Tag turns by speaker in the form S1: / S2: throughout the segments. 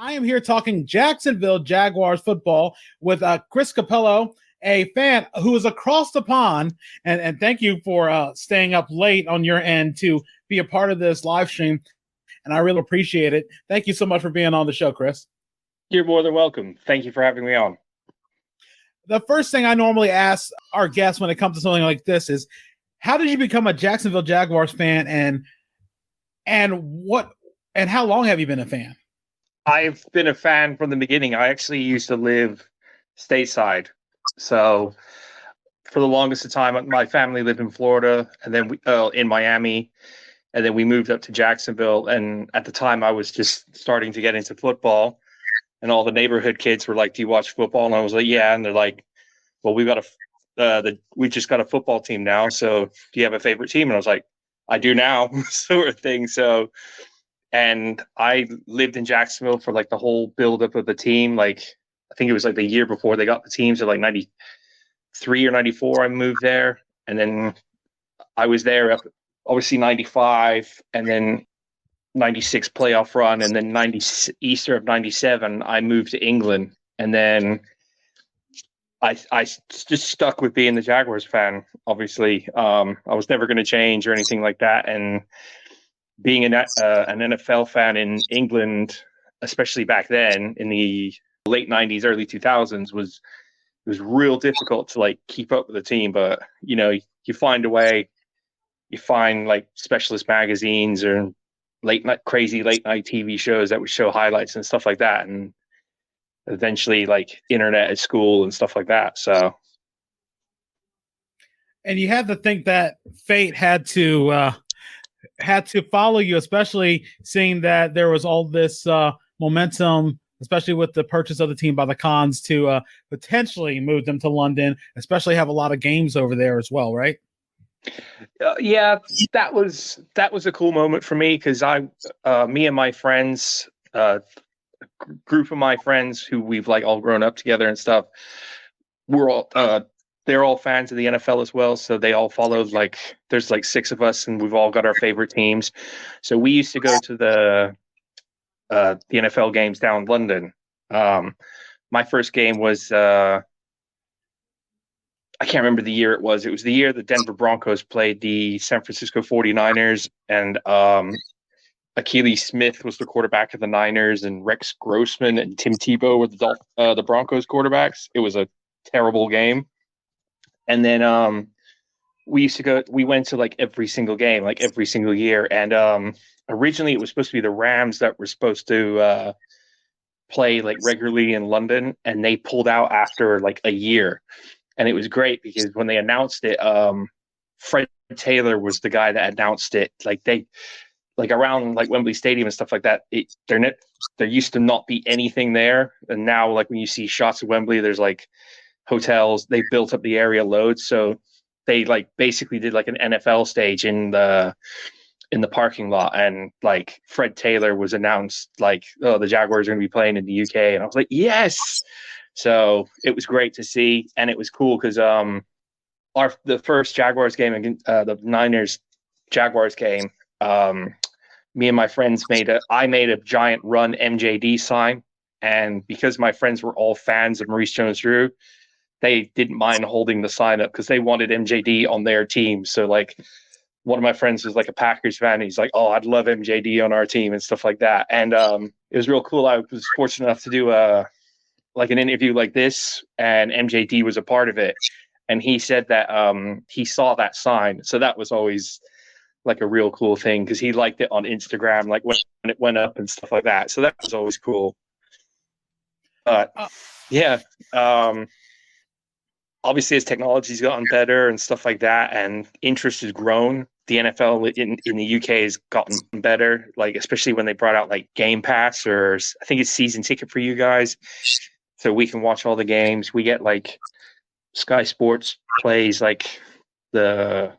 S1: I am here talking Jacksonville Jaguars football with Chris Cappello, a fan who is across the pond. And thank you for staying up late on your end to be a part of this live stream. And I really appreciate it. Thank you so much for being on the show, Chris.
S2: You're more than welcome. Thank you for having me on.
S1: The first thing I normally ask our guests when it comes to something like this is, how did you become a Jacksonville Jaguars fan, and how long have you been a fan?
S2: I've been a fan from the beginning. I actually used to live stateside. So for the longest of time, my family lived in Florida and then in Miami. And then we moved up to Jacksonville. And at the time, I was just starting to get into football. And all the neighborhood kids were like, "Do you watch football?" And I was like, "Yeah." And they're like, "Well, we just got a football team now. So do you have a favorite team?" And I was like, "I do now," sort of thing. So, and I lived in Jacksonville for like the whole buildup of the team. Like, I think it was like the year before they got the team. So like 93 or 94, I moved there. And then I was there up, obviously 95, and then 96 playoff run. And then Easter of 97, I moved to England. And then I just stuck with being the Jaguars fan, obviously. I was never going to change or anything like that. And being an NFL fan in England, especially back then in the late 90s, early 2000s, was real difficult to like keep up with the team. But, you know, you find a way. You find like specialist magazines or crazy late night TV shows that would show highlights and stuff like that. And eventually like internet at school and stuff like that. So.
S1: And you had to think that fate had to follow you, especially seeing that there was all this momentum, especially with the purchase of the team by the Khans to potentially move them to London, especially have a lot of games over there as well, right?
S2: Yeah, that was a cool moment for me because me and my friends, group of my friends who we've like all grown up together and stuff, they're all fans of the NFL as well. So they all followed, like, there's like 6 of us and we've all got our favorite teams. So we used to go to the NFL games down in London. My first game was, I can't remember the year it was. It was the year the Denver Broncos played the San Francisco 49ers, and Akili Smith was the quarterback of the Niners, and Rex Grossman and Tim Tebow were the Broncos quarterbacks. It was a terrible game. And then we went to like every single game, like every single year. And originally it was supposed to be the Rams that were supposed to play like regularly in London, and they pulled out after like a year. And it was great because when they announced it, Fred Taylor was the guy that announced it. Like around like Wembley Stadium and stuff like that, there used to not be anything there. And now like when you see shots of Wembley, there's like hotels. They built up the area loads. So they like basically did like an NFL stage in the parking lot. And like Fred Taylor was announced like, "Oh, the Jaguars are going to be playing in the UK." And I was like, yes. So it was great to see, and it was cool because the first Jaguars game against the Niners Jaguars game, me and my friends I made a giant Run MJD sign, and because my friends were all fans of Maurice Jones-Drew, they didn't mind holding the sign up because they wanted MJD on their team. So like one of my friends was like a Packers fan. He's like, "Oh, I'd love MJD on our team," and stuff like that. And it was real cool. I was fortunate enough to do like an interview like this, and MJD was a part of it. And he said that he saw that sign. So that was always like a real cool thing because he liked it on Instagram, like when it went up and stuff like that. So that was always cool. But yeah, obviously as technology's gotten better and stuff like that, and interest has grown, the NFL in the UK has gotten better, like especially when they brought out like Game Pass, or I think it's season ticket for you guys. So we can watch all the games. We get like Sky Sports plays like it's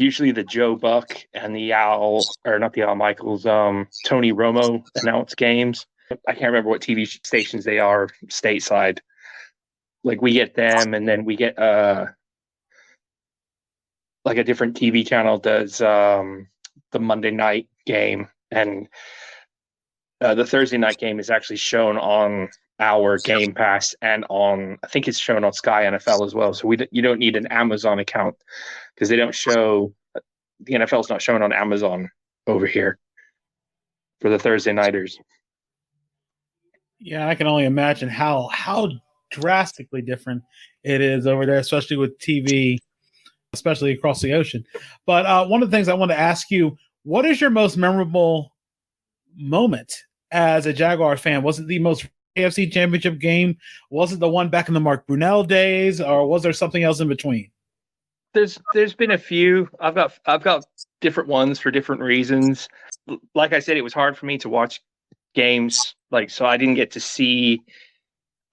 S2: usually the Joe Buck and the Al, or not the Al Michaels, Tony Romo announced games. I can't remember what TV stations they are stateside. Like we get them, and then we get like a different TV channel does the Monday night game, and The Thursday night game is actually shown on our Game Pass and I think it's shown on Sky NFL as well. So you don't need an Amazon account because they don't show, the NFL's not shown on Amazon over here for the Thursday nighters.
S1: Yeah, I can only imagine how drastically different it is over there, especially with TV, especially across the ocean. But one of the things I want to ask you, what is your most memorable moment as a Jaguar fan? Was it the most AFC Championship game? Was it the one back in the Mark Brunell days, or was there something else in between?
S2: There's been a few. I've got different ones for different reasons. Like I said, it was hard for me to watch games, so I didn't get to see.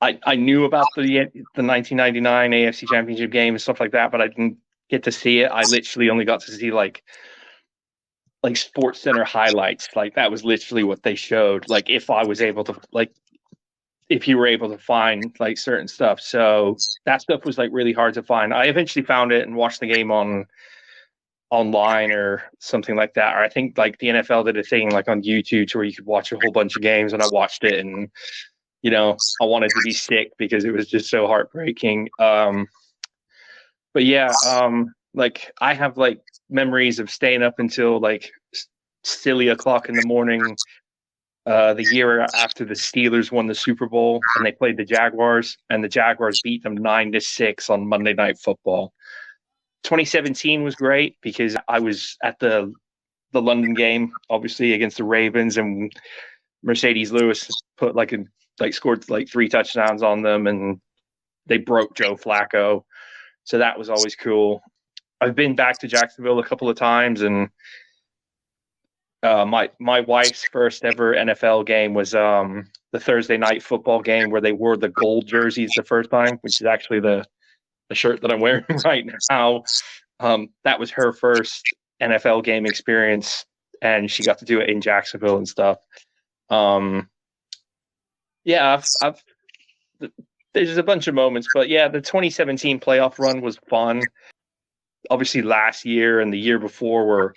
S2: I knew about the 1999 AFC Championship game and stuff like that, but I didn't get to see it. I literally only got to see like Sports Center highlights. That was literally what they showed. If I was able to if you were able to find certain stuff. So that stuff was really hard to find. I eventually found it and watched the game online or something like that. Or I think the NFL did a thing on YouTube to where you could watch a whole bunch of games, and I watched it, and I wanted to be sick because it was just so heartbreaking. But yeah, I have memories of staying up until silly o'clock in the morning the year after the Steelers won the Super Bowl and they played the Jaguars, and the Jaguars beat them 9-6 on Monday Night Football. 2017 was great because I was at the London game, obviously against the Ravens, and Mercedes Lewis put scored 3 touchdowns on them, and they broke Joe Flacco. So that was always cool. I've been back to Jacksonville a couple of times, and my wife's first ever NFL game was the Thursday night football game where they wore the gold jerseys the first time, which is actually the shirt that I'm wearing right now. That was her first NFL game experience, and she got to do it in Jacksonville and stuff. Yeah, there's a bunch of moments, but yeah, the 2017 playoff run was fun. Obviously, last year and the year before were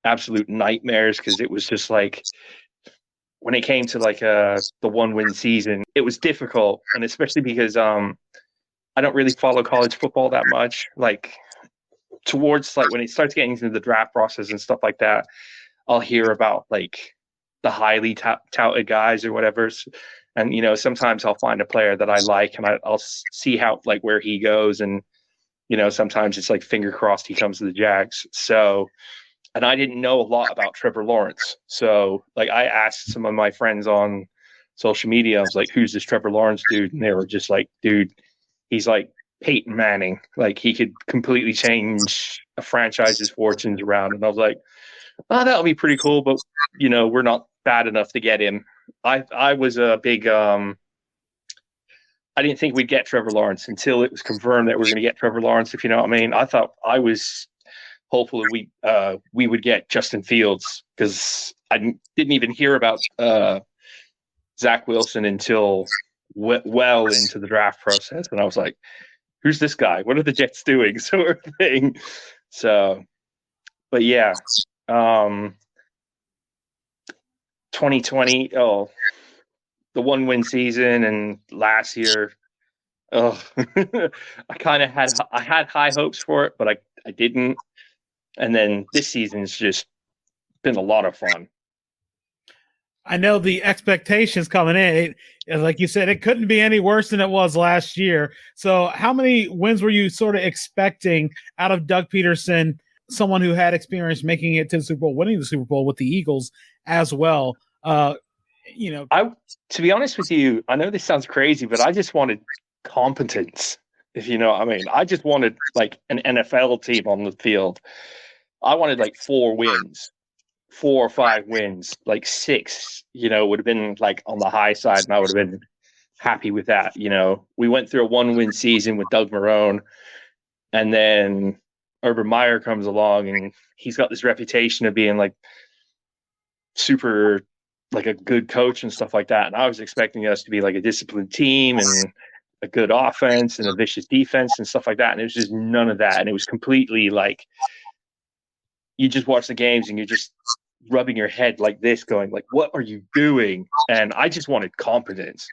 S2: absolute nightmares because it was just when it came to the 1-win season, it was difficult, and especially because I don't really follow college football that much. Towards when it starts getting into the draft process and stuff like that, I'll hear about the highly touted guys or whatever. And, sometimes I'll find a player that I like and I'll see how, where he goes. And, sometimes it's finger crossed he comes to the Jags. So, and I didn't know a lot about Trevor Lawrence. So I asked some of my friends on social media, I was like, who's this Trevor Lawrence dude? And they were just like, dude, he's like Peyton Manning. He could completely change a franchise's fortunes around. And I was like, oh, that'll be pretty cool. But, we're not bad enough to get him. I was a big I didn't think we'd get Trevor Lawrence until it was confirmed that we're going to get Trevor Lawrence, if you know what I mean. I thought I was hopeful that we would get Justin Fields because I didn't even hear about Zach Wilson until well into the draft process. And I was like, who's this guy? What are the Jets doing? Sort of thing. So, but yeah. 2020, the 1-win season, and last year, I kind of had high hopes for it, but I didn't. And then this season's just been a lot of fun.
S1: I know the expectations coming in, like you said, it couldn't be any worse than it was last year. So how many wins were you sort of expecting out of Doug Pederson, someone who had experience making it to the Super Bowl, winning the Super Bowl with the Eagles as well? To
S2: be honest with you, I know this sounds crazy, but I just wanted competence, if you know what I mean. I just wanted an NFL team on the field. I wanted 4 wins, 4 or 5 wins, 6, would have been on the high side, and I would have been happy with that. We went through a 1-win season with Doug Marrone, and then Urban Meyer comes along, and he's got this reputation of being super a good coach and stuff like that. And I was expecting us to be a disciplined team and a good offense and a vicious defense and stuff like that. And it was just none of that. And it was completely you just watch the games and you're just rubbing your head like this, going like, what are you doing? And I just wanted competence.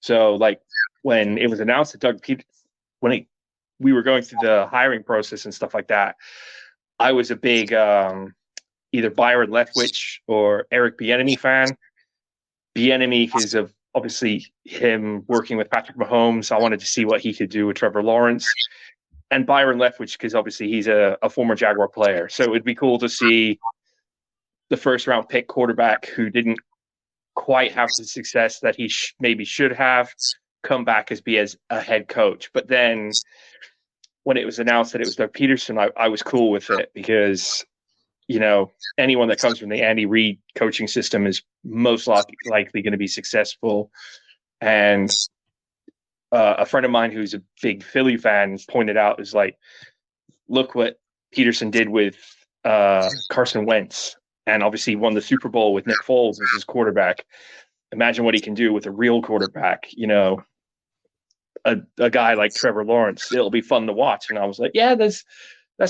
S2: So like when it was announced that we were going through the hiring process and stuff like that, I was a big either Byron Leftwich or Eric Bieniemy fan. Bieniemy because of obviously him working with Patrick Mahomes. I wanted to see what he could do with Trevor Lawrence. And Byron Leftwich because obviously he's a former Jaguar player. So it would be cool to see the first round pick quarterback who didn't quite have the success that he maybe should have come back as a head coach. But then when it was announced that it was Doug Pederson, I was cool with it because, anyone that comes from the Andy Reid coaching system is most likely going to be successful. And a friend of mine who's a big Philly fan pointed out is like, look what Pederson did with Carson Wentz, and obviously won the Super Bowl with Nick Foles as his quarterback. Imagine what he can do with a real quarterback, a guy like Trevor Lawrence. It'll be fun to watch. And I was like, yeah, that's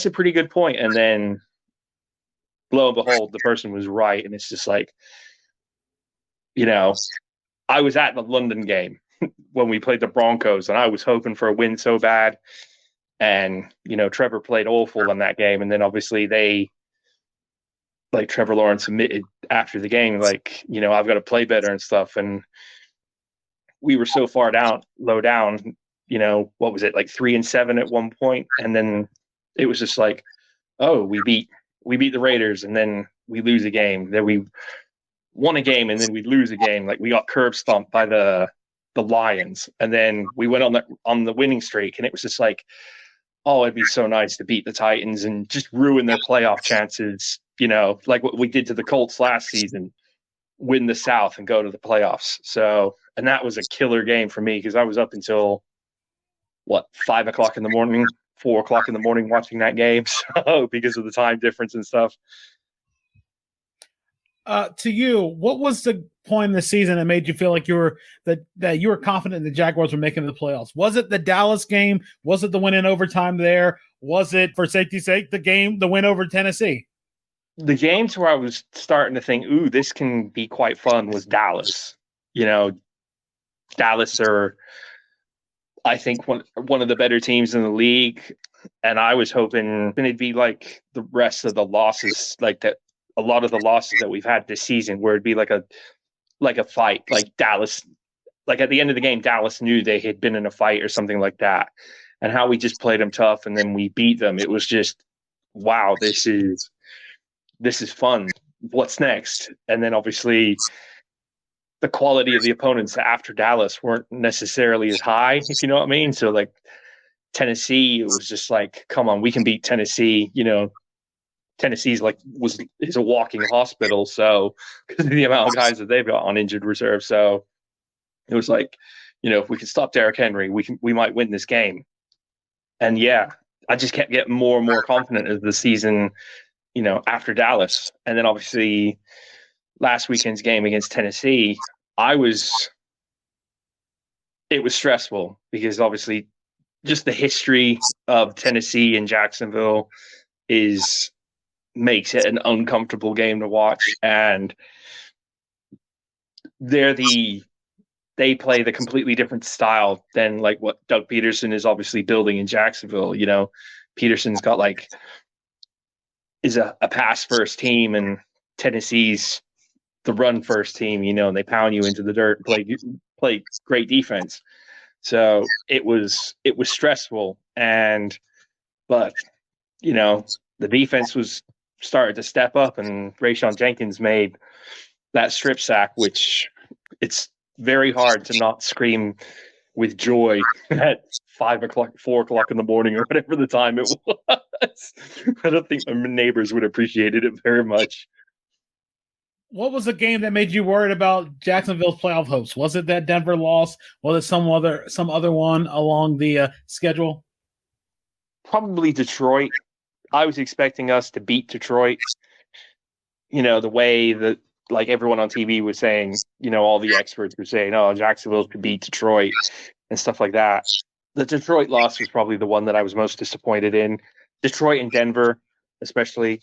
S2: a pretty good point. And then lo and behold, the person was right. And it's just like, I was at the London game when we played the Broncos, and I was hoping for a win so bad. And, Trevor played awful in that game. And then obviously Trevor Lawrence admitted after the game, I've got to play better and stuff. And we were so low down, what was it, 3-7 at one point? And then it was just like, oh, we beat the Raiders, and then we lose a game. Then we won a game, and then we lose a game. Like, we got curb stomped by the Lions, and then we went on the winning streak, and it was just like, oh, it'd be so nice to beat the Titans and just ruin their playoff chances, like what we did to the Colts last season, win the South and go to the playoffs. So, and that was a killer game for me because I was up until 5 o'clock in the morning, 4 o'clock in the morning watching that game. So because of the time difference and stuff.
S1: To you, what was the point in the season that made you feel like that you were confident the Jaguars were making the playoffs? Was it the Dallas game? Was it the win in overtime there? Was it, for safety's sake, the win over Tennessee?
S2: The games where I was starting to think, ooh, this can be quite fun was Dallas. Dallas are, I think, one of the better teams in the league. And I was hoping it'd be like the rest of the losses, like that. A lot of the losses that we've had this season, where it'd be like a fight, like Dallas, like at the end of the game, Dallas knew they had been in a fight or something like that, and how we just played them tough and then we beat them. It was just, wow, this is fun. What's next? And then obviously the quality of the opponents after Dallas weren't necessarily as high, if you know what I mean. So like Tennessee, it was just like, come on, we can beat Tennessee. Tennessee's is a walking hospital, so because of the amount of guys that they've got on injured reserve. So it was like, if we could stop Derrick Henry, we might win this game. And yeah, I just kept getting more and more confident as the season, after Dallas. And then obviously last weekend's game against Tennessee, it was stressful because obviously just the history of Tennessee and Jacksonville makes it an uncomfortable game to watch. And they play the completely different style than like what Doug Pederson is obviously building in Jacksonville. Pederson's got is a pass first team, and Tennessee's the run first team, and they pound you into the dirt and play great defense. So it was stressful, but the defense was started to step up, and Rayshon Jenkins made that strip sack, which it's very hard to not scream with joy at 5 o'clock, 4 o'clock in the morning, or whatever the time it was. I don't think my neighbors would have appreciated it very much.
S1: What was the game that made you worried about Jacksonville's playoff hopes? Was it that Denver loss? Was it some other one along the schedule?
S2: Probably Detroit. I was expecting us to beat Detroit. The way that everyone on TV was saying, all the experts were saying, oh, Jacksonville could beat Detroit and stuff like that. The Detroit loss was probably the one that I was most disappointed in. Detroit and Denver, especially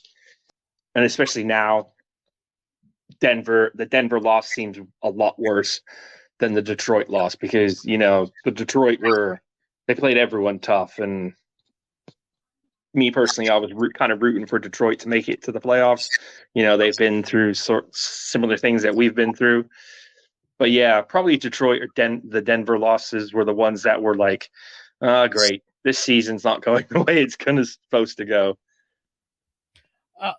S2: now. the Denver loss seems a lot worse than the Detroit loss because, the Detroit they played everyone tough. And me personally, I was kind of rooting for Detroit to make it to the playoffs. They've been through similar things that we've been through. But yeah, probably Detroit or the Denver losses were the ones that were like, great. This season's not going the way it's supposed to go.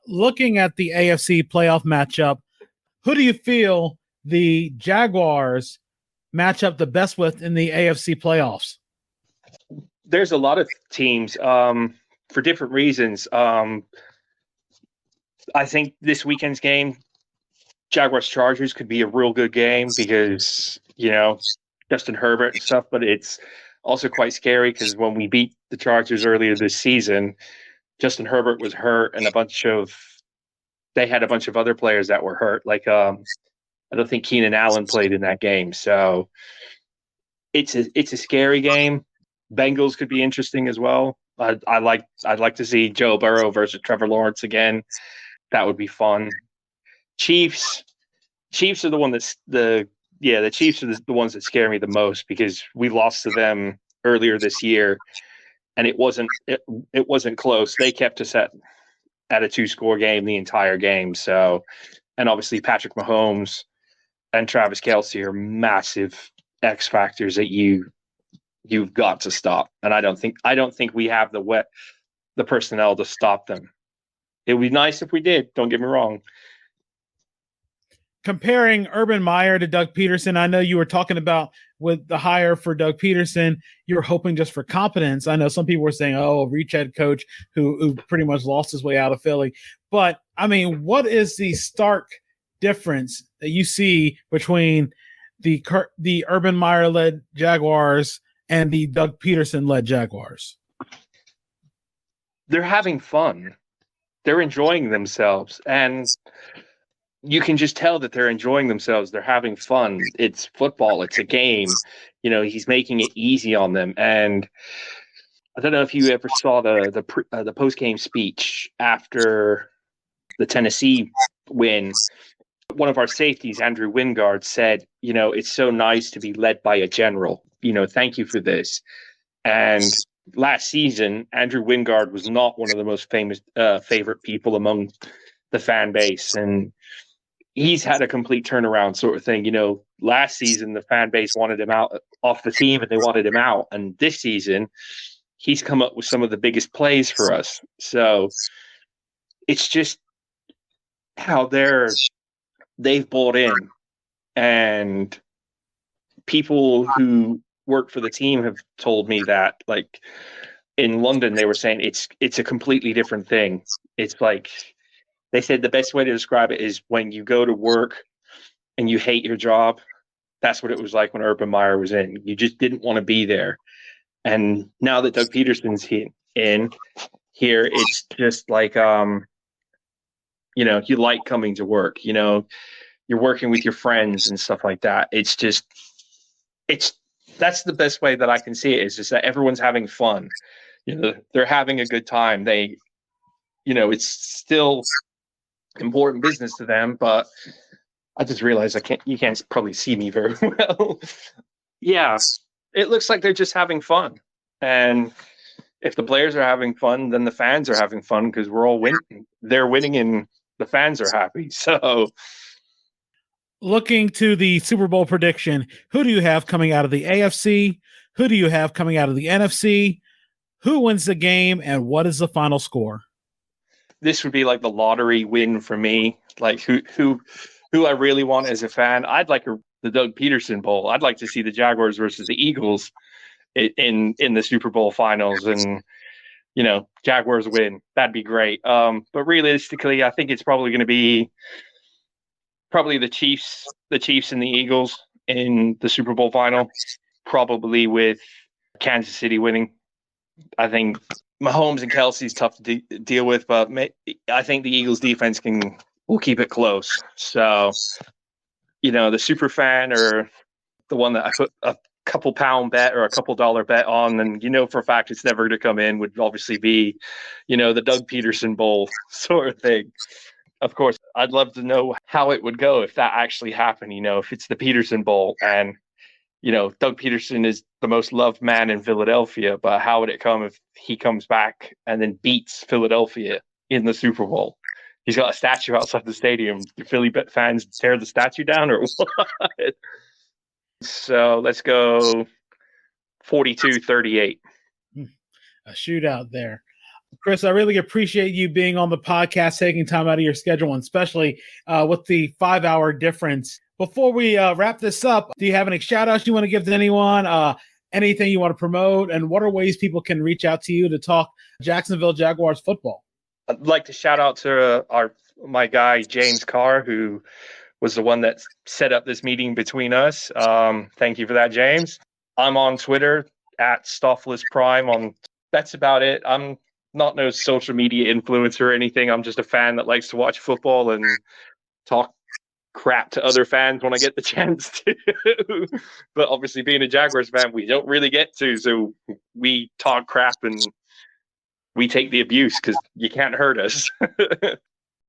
S1: Looking at the AFC playoff matchup, who do you feel the Jaguars match up the best with in the AFC playoffs?
S2: There's a lot of teams for different reasons. I think this weekend's game, Jaguars-Chargers, could be a real good game because, Justin Herbert and stuff, but it's also quite scary because when we beat the Chargers earlier this season, Justin Herbert was hurt and they had a bunch of other players that were hurt. Like, I don't think Keenan Allen played in that game. So it's a scary game. Bengals could be interesting as well. I'd like to see Joe Burrow versus Trevor Lawrence again. That would be fun. Chiefs are the Chiefs are the ones that scare me the most because we lost to them earlier this year, and it wasn't close. They kept us at a 2-score game the entire game. So, and obviously Patrick Mahomes and Travis Kelce are massive X factors that you've got to stop. And I don't think we have the personnel to stop them. It would be nice if we did. Don't get me wrong.
S1: Comparing Urban Meyer to Doug Pederson, I know you were talking about with the hire for Doug Pederson, you were hoping just for competence. I know some people were saying, a reach head coach who pretty much lost his way out of Philly. But, I mean, what is the stark difference that you see between the Urban Meyer-led Jaguars and the Doug Pederson-led Jaguars?
S2: They're having fun. They're enjoying themselves. And you can just tell that they're enjoying themselves. They're having fun. It's football. It's a game. He's making it easy on them. And I don't know if you ever saw the post-game speech after the Tennessee win. One of our safeties, Andrew Wingard, said, it's so nice to be led by a general. Thank you for this. And last season, Andrew Wingard was not one of the most famous favorite people among the fan base. And he's had a complete turnaround sort of thing. Last season, the fan base wanted him out off the team and they wanted him out. And this season, he's come up with some of the biggest plays for us. So it's just how they've bought in. And people who work for the team have told me that, like, in London, they were saying it's a completely different thing. It's like, they said the best way to describe it is when you go to work and you hate your job. That's what it was like when Urban Meyer was in. You just didn't want to be there. And now that Doug Pederson's in here, it's just like, you like coming to work. You're working with your friends and stuff like that. That's the best way that I can see it, is just that everyone's having fun. They're having a good time. It's still important business to them, but I just realized you can't probably see me very well. Yeah, it looks like they're just having fun. And if the players are having fun, then the fans are having fun because we're all winning. They're winning and the fans are happy. So,
S1: looking to the Super Bowl prediction, who do you have coming out of the AFC? Who do you have coming out of the NFC? Who wins the game, and what is the final score?
S2: This would be like the lottery win for me. Like who I really want as a fan. I'd like the Doug Pederson Bowl. I'd like to see the Jaguars versus the Eagles in the Super Bowl finals, and Jaguars win. That'd be great. But realistically, I think it's probably going to be the Chiefs and the Eagles in the Super Bowl final, probably with Kansas City winning. I think Mahomes and Kelsey's tough to deal with, but I think the Eagles defense will keep it close. So, the super fan or the one that I put a couple pound bet or a couple dollar bet on, and for a fact it's never going to come in, would obviously be, the Doug Pederson Bowl sort of thing. Of course, I'd love to know how it would go if that actually happened. If it's the Pederson Bowl and, Doug Pederson is the most loved man in Philadelphia, but how would it come if he comes back and then beats Philadelphia in the Super Bowl? He's got a statue outside the stadium. Do Philly fans tear the statue down or what? So let's go 42-38.
S1: A shootout there. Chris, I really appreciate you being on the podcast, taking time out of your schedule, and especially with the 5-hour difference. Before we wrap this up, do you have any shout-outs you want to give to anyone, anything you want to promote, and what are ways people can reach out to you to talk Jacksonville Jaguars football?
S2: I'd like to shout out to my guy, James Carr, who was the one that set up this meeting between us. Thank you for that, James. I'm on Twitter at Stoffless Prime. That's about it. I'm not no social media influencer or anything. I'm just a fan that likes to watch football and talk crap to other fans when I get the chance to. But obviously, being a Jaguars fan, we don't really get to. So we talk crap and we take the abuse because you can't hurt us.